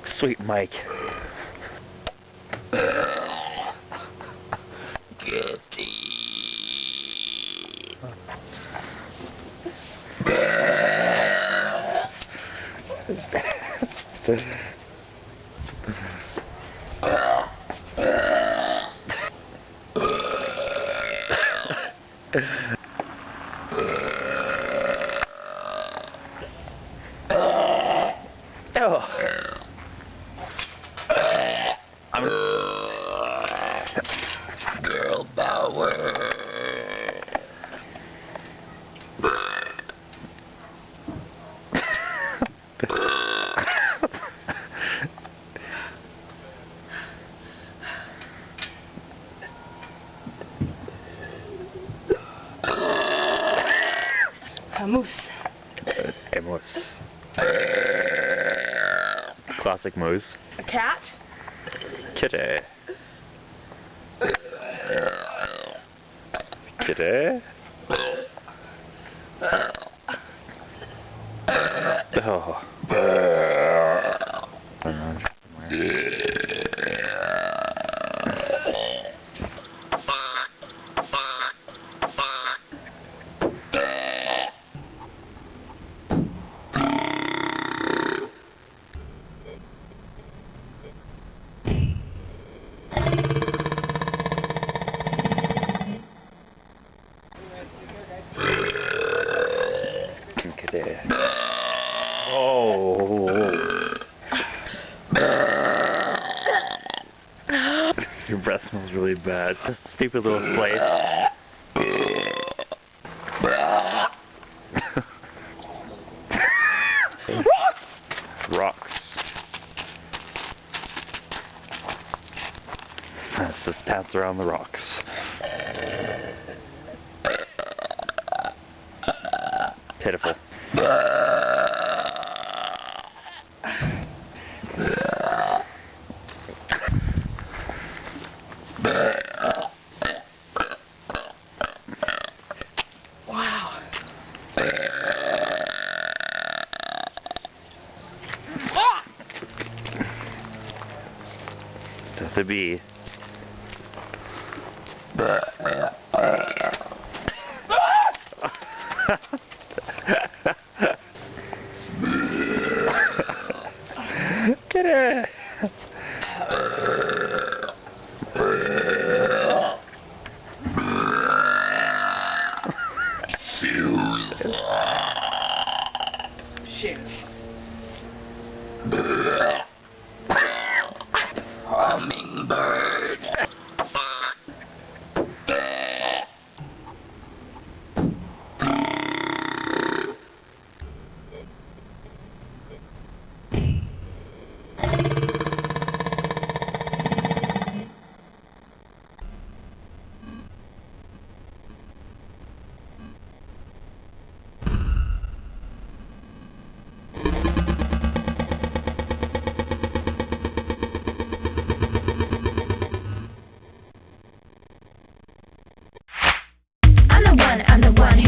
Sweet Mike. Girl power. A moose. A moose. Classic moose. A cat. Kitty. Kitty. Oh. Kitty. Oh. Your breath smells really bad. Stupid little place. Rocks. Let's just dance around the rocks. Pitiful. Wow. Just a bee. Get it! Shit. Hummingbird. I'm the one